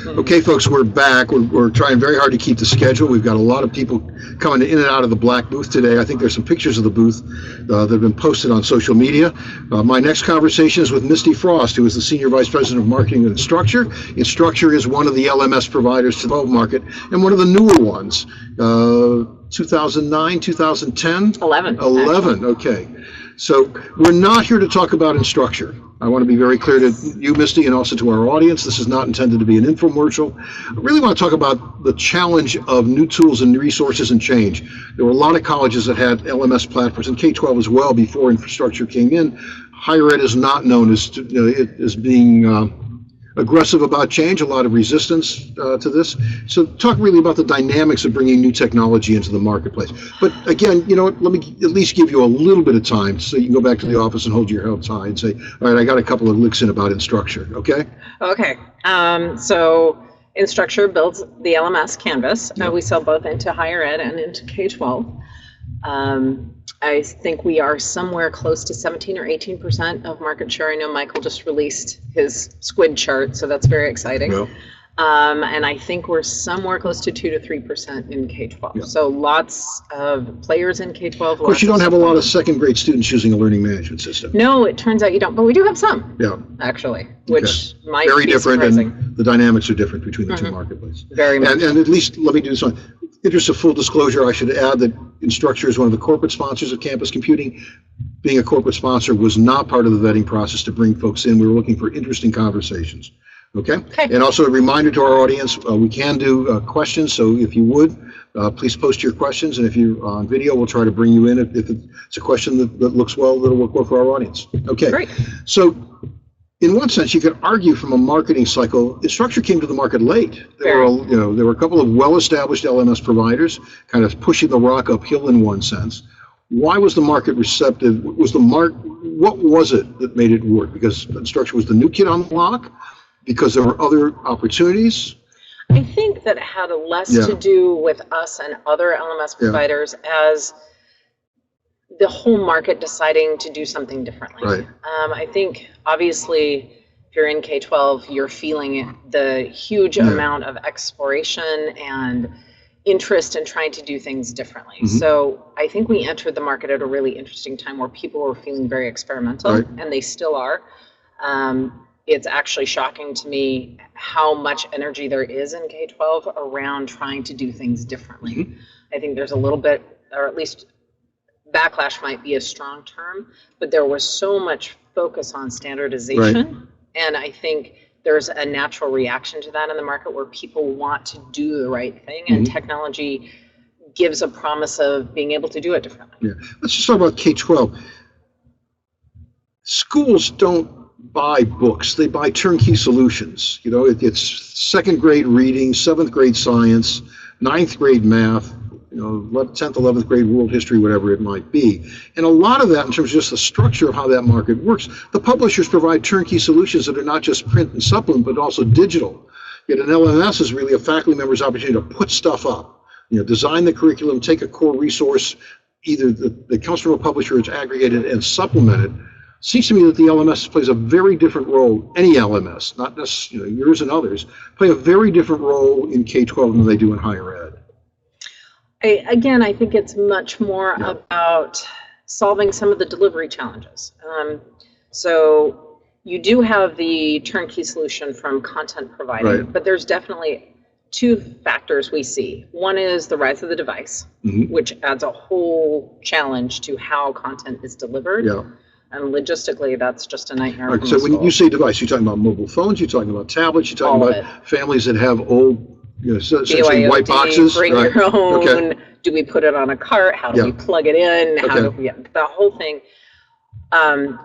Okay, folks, we're back. We're trying very hard to keep the schedule. We've got a lot of people coming in and out of the black booth today. I think there's some pictures of the booth that have been posted on social media. My next conversation is with Misty Frost, who is the Senior Vice President of Marketing at Instructure. Instructure is one of the LMS providers to the 12 market and one of the newer ones. 2009, 2010? 11, okay. So we're not here to talk about Instructure. I want to be very clear to you, Misty, and also to our audience. This is not intended to be an infomercial. I really want to talk about the challenge of new tools and resources and change. There were a lot of colleges that had LMS platforms, and K-12 as well before Instructure came in. Higher ed is not known as being aggressive about change, a lot of resistance to this. So talk really about the dynamics of bringing new technology into the marketplace. But again, you know what, let me at least give you a little bit of time so you can go back to the office and hold your head high and say, all right, I got a couple of licks in about Instructure, okay? Okay, so Instructure builds the LMS Canvas. Yep. We sell both into higher ed and into K-12. I think we are somewhere close to 17 or 18% of market share. I know Michael just released his squid chart, so that's very exciting. Well, and I think we're somewhere close to 2 to 3% in K-12. Yeah. So lots of players in K-12. of course, you don't have a lot of second grade students using a learning management system. No, it turns out you don't, but we do have some. Yeah. Actually, which might Very be different, surprising. and the dynamics are different between the two marketplaces. Very much. And at least, let me do this one. Interest of full disclosure, I should add that Instructure is one of the corporate sponsors of campus computing. Being a corporate sponsor was not part of the vetting process to bring folks in. We were looking for interesting conversations. Okay? And also a reminder to our audience, we can do questions, so if you would, please post your questions, and if you're on video, we'll try to bring you in if it's a question that looks well, that'll work well for our audience. Okay. Great. So in one sense, you could argue from a marketing cycle, Instructure came to the market late. There were a couple of well-established LMS providers kind of pushing the rock uphill in one sense. Why was the market receptive? What was it that made it work? Because Instructure was the new kid on the block? Because there were other opportunities? I think that it had less to do with us and other LMS providers as the whole market deciding to do something differently. Right. I think obviously if you're in K-12, you're feeling the huge amount of exploration and interest in trying to do things differently. So I think we entered the market at a really interesting time where people were feeling very experimental, and they still are. It's actually shocking to me how much energy there is in K-12 around trying to do things differently. I think there's a little bit, or at least backlash might be a strong term, but there was so much focus on standardization, and I think there's a natural reaction to that in the market where people want to do the right thing, and technology gives a promise of being able to do it differently. Yeah. Let's just talk about K-12. Schools don't buy books, they buy turnkey solutions. You know, it's second grade reading, seventh grade science, ninth grade math, 10th, 11th grade world history, whatever it might be. And a lot of that, in terms of just the structure of how that market works, the publishers provide turnkey solutions that are not just print and supplement, but also digital. Yet an LMS is really a faculty member's opportunity to put stuff up, design the curriculum, take a core resource, either that comes from a publisher, it's aggregated and supplemented. Seems to me that the LMS plays a very different role, any LMS, not necessarily yours and others, play a very different role in K-12 than they do in higher ed. I think it's much more about solving some of the delivery challenges. So you do have the turnkey solution from content providing, but there's definitely two factors we see. One is the rise of the device, which adds a whole challenge to how content is delivered. And logistically, that's just a nightmare. Right, so when you say device, you're talking about mobile phones, you're talking about tablets, you're talking about families that have old, essentially white boxes. Bring your own. Do we put it on a cart? How do we plug it in? How do we, the whole thing.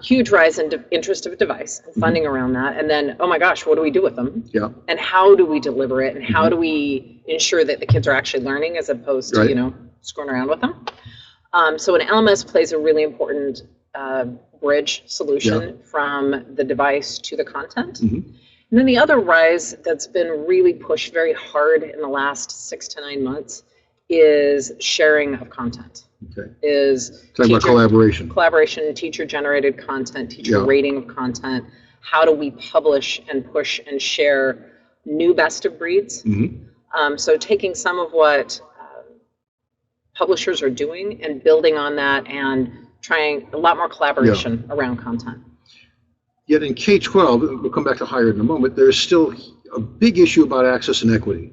Huge rise in interest of a device and funding around that. And then, oh my gosh, what do we do with them? And how do we deliver it? And how do we ensure that the kids are actually learning as opposed to, screwing around with them? So an LMS plays a really important bridge solution from the device to the content. And then the other rise that's been really pushed very hard in the last 6 to 9 months is sharing of content. Is talking about collaboration, teacher-generated content, teacher rating of content. How do we publish and push and share new best of breeds. So taking some of what publishers are doing and building on that and trying a lot more collaboration around content. Yet in K-12, we'll come back to higher ed in a moment, there's still a big issue about access and equity.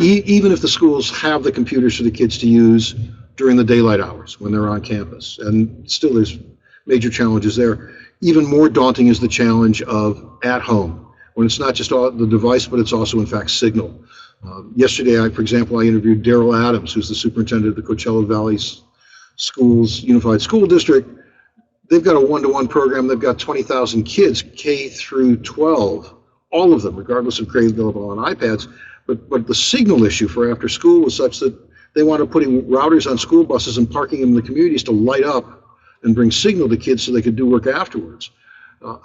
Even if the schools have the computers for the kids to use during the daylight hours when they're on campus. And still there's major challenges there. Even more daunting is the challenge of at home, when it's not just the device, but it's also in fact signal. Yesterday, for example, I interviewed Daryl Adams, who's the superintendent of the Coachella Valley Schools Unified School District. They've got a one-to-one program. They've got 20,000 kids, K through 12, all of them, regardless of grade level, on iPads. But the signal issue for after school was such that they wanted putting routers on school buses and parking them in the communities to light up and bring signal to kids so they could do work afterwards.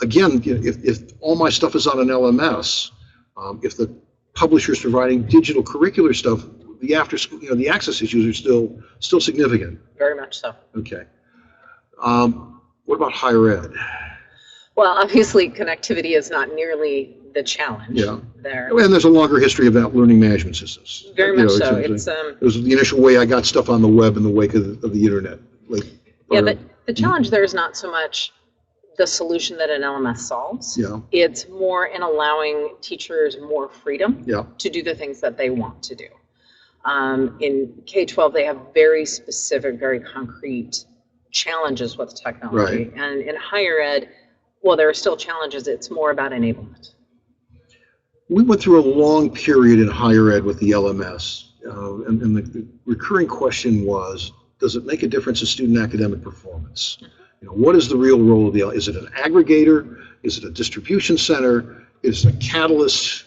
Again, if all my stuff is on an LMS, if the publishers providing digital curricular stuff, the after school, the access issues are still significant. Very much so. Okay. What about higher ed? Well, obviously, connectivity is not nearly the challenge there. And there's a longer history of that learning management systems. Very much so. It was the initial way I got stuff on the web in the wake of the internet. But the challenge there is not so much the solution that an LMS solves. It's more in allowing teachers more freedom to do the things that they want to do. In K-12, they have very specific, very concrete challenges with technology. And in higher ed, well, there are still challenges. It's more about enablement. We went through a long period in higher ed with the LMS. And the recurring question was, does it make a difference in student academic performance? What is the real role of the LMS? Is it an aggregator? Is it a distribution center? Is it a catalyst?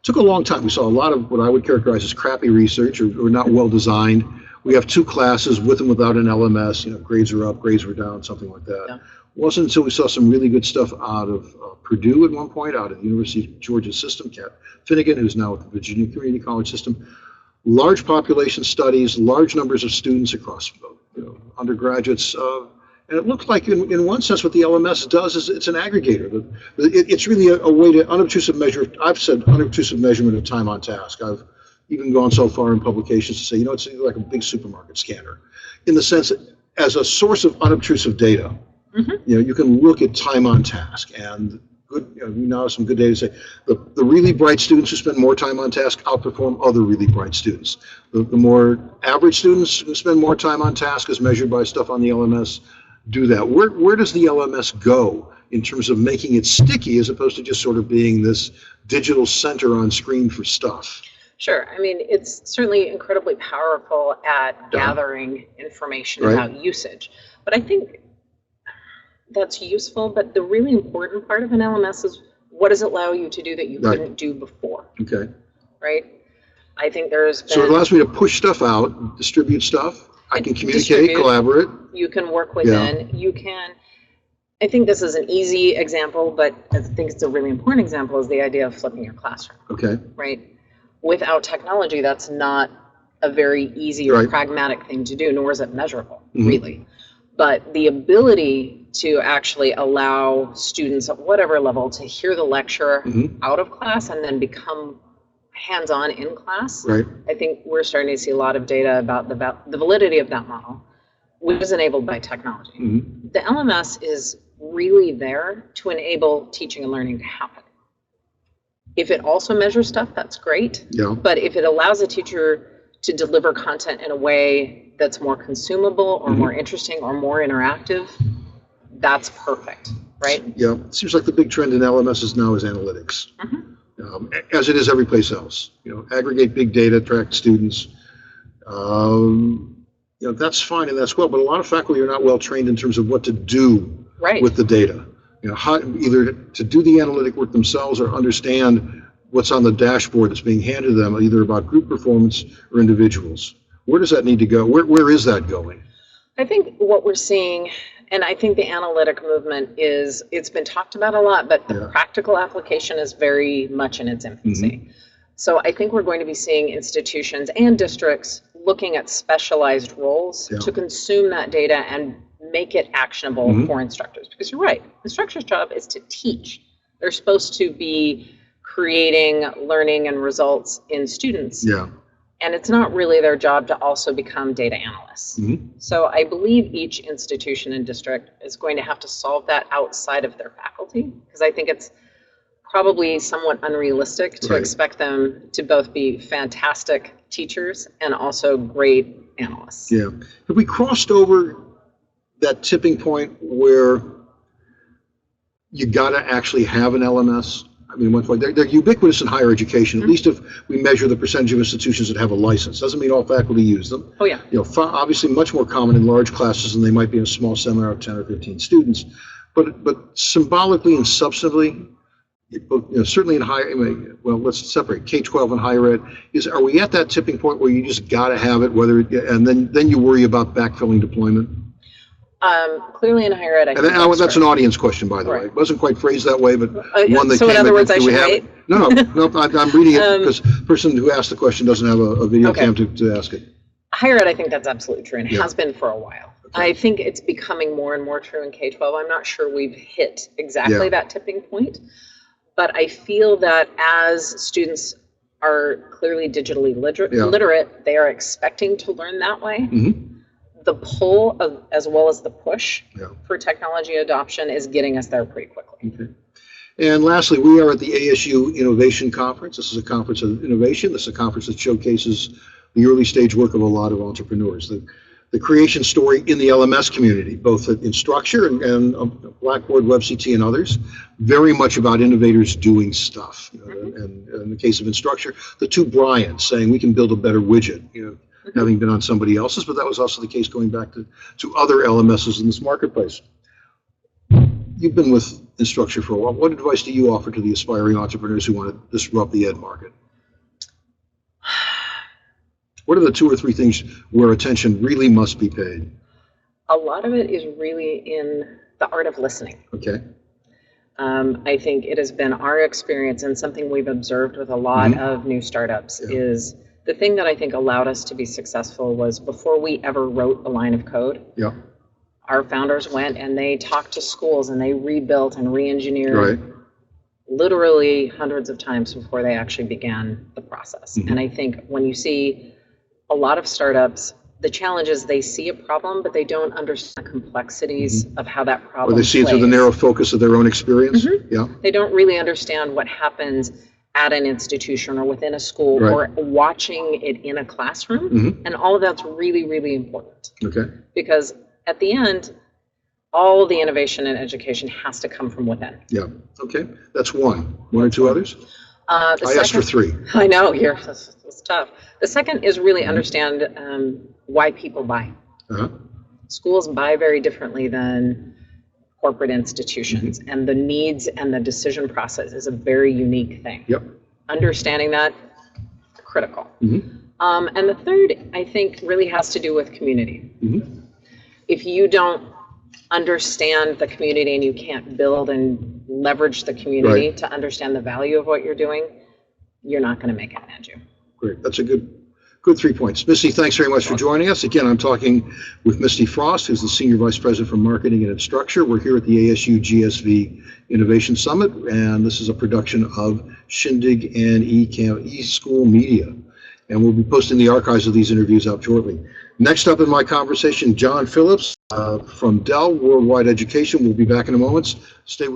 Took a long time. We saw a lot of what I would characterize as crappy research or not well designed. We have 2 classes with and without an LMS. Grades are up, grades were down, something like that. Wasn't until we saw some really good stuff out of Purdue at one point, out of the University of Georgia system, Kat Finnegan, who's now with the Virginia Community College system. Large population studies, large numbers of students across undergraduates. And it looks like in one sense what the LMS does is it's an aggregator. It's really a way to unobtrusive measure. I've said unobtrusive measurement of time on task. I've even gone so far in publications to say, it's like a big supermarket scanner, in the sense that as a source of unobtrusive data, you can look at time on task, and good, we now have some good data to say the really bright students who spend more time on task outperform other really bright students. The more average students who spend more time on task, as measured by stuff on the LMS, do that. Where does the LMS go in terms of making it sticky, as opposed to just sort of being this digital center on screen for stuff? Sure. I mean, it's certainly incredibly powerful at gathering information about usage. But I think that's useful. But the really important part of an LMS is, what does it allow you to do that you couldn't do before? Okay. Right? I think there's been... So it allows me to push stuff out, distribute stuff. I can communicate, collaborate. You can work within. You can... I think this is an easy example, but I think it's a really important example, is the idea of flipping your classroom. Okay. Right? Without technology, that's not a very easy or pragmatic thing to do, nor is it measurable, really. But the ability to actually allow students at whatever level to hear the lecture out of class and then become hands-on in class, I think we're starting to see a lot of data about the validity of that model, which is enabled by technology. The LMS is really there to enable teaching and learning to happen. If it also measures stuff, that's great. But if it allows a teacher to deliver content in a way that's more consumable or more interesting or more interactive, that's perfect, right? Yeah, it seems like the big trend in LMSs now is analytics, as it is every place else. Aggregate big data, track students. That's fine and that's well, but a lot of faculty are not well trained in terms of what to do with the data. How either to do the analytic work themselves or understand what's on the dashboard that's being handed to them, either about group performance or individuals. Where does that need to go? Where is that going? I think what we're seeing, and I think the analytic movement it's been talked about a lot, but the practical application is very much in its infancy. So I think we're going to be seeing institutions and districts looking at specialized roles to consume that data and make it actionable for instructors. Because you're right, instructors' job is to teach. They're supposed to be creating learning and results in students. Yeah. And it's not really their job to also become data analysts. So I believe each institution and district is going to have to solve that outside of their faculty, because I think it's probably somewhat unrealistic to expect them to both be fantastic teachers and also great analysts. Yeah. Have we crossed over that tipping point where you got to actually have an LMS? I mean, one point, they're ubiquitous in higher education, at least if we measure the percentage of institutions that have a license. Doesn't mean all faculty use them. Oh, yeah. You know, obviously much more common in large classes than they might be in a small seminar of 10 or 15 students. But symbolically and substantively, you know, certainly in higher, well, let's separate K-12 and higher ed. Are we at that tipping point where you just got to have it, and then you worry about backfilling deployment? Clearly in higher ed, I think that's an audience question, by the way. It wasn't quite phrased that way, but one that so in other words, I should wait? No, I'm reading it because the person who asked the question doesn't have a video cam to ask it. Higher ed, I think that's absolutely true, and has been for a while. I think it's becoming more and more true in K-12. I'm not sure we've hit exactly that tipping point, but I feel that as students are clearly digitally literate, they are expecting to learn that way. The pull as well as the push for technology adoption is getting us there pretty quickly. And lastly, we are at the ASU Innovation Conference. This is a conference of innovation. This is a conference that showcases the early stage work of a lot of entrepreneurs. The creation story in the LMS community, both at Instructure and Blackboard, WebCT, and others, very much about innovators doing stuff. And in the case of Instructure, the two Bryans saying we can build a better widget. Having been on somebody else's, but that was also the case going back to other LMSs in this marketplace. You've been with Instructure for a while. What advice do you offer to the aspiring entrepreneurs who want to disrupt the ed market? What are the 2 or 3 things where attention really must be paid? A lot of it is really in the art of listening. Okay. I think it has been our experience, and something we've observed with a lot of new startups is the thing that I think allowed us to be successful was before we ever wrote a line of code, our founders went and they talked to schools and they rebuilt and re-engineered literally hundreds of times before they actually began the process. And I think when you see a lot of startups, the challenge is they see a problem, but they don't understand the complexities of how that problem Or they see it through the narrow focus of their own experience. They don't really understand what happens at an institution or within a school or watching it in a classroom. And all of that's really, really important. Because at the end, all the innovation in education has to come from within. Okay. That's one. 1 or 2 others? I asked for 3. I know, it's tough. The second is really understand why people buy. Schools buy very differently than corporate institutions, and the needs and the decision process is a very unique thing. Understanding that, critical. And the third, I think, really has to do with community. If you don't understand the community and you can't build and leverage the community to understand the value of what you're doing, you're not going to make it in edu. Great. That's a good 3 points. Misty, thanks very much for joining us. Again, I'm talking with Misty Frost, who's the Senior Vice President for Marketing and Instructure. We're here at the ASU GSV Innovation Summit, and this is a production of Shindig and eSchool Media. And we'll be posting the archives of these interviews out shortly. Next up in my conversation, John Phillips from Dell Worldwide Education. We'll be back in a moment. Stay with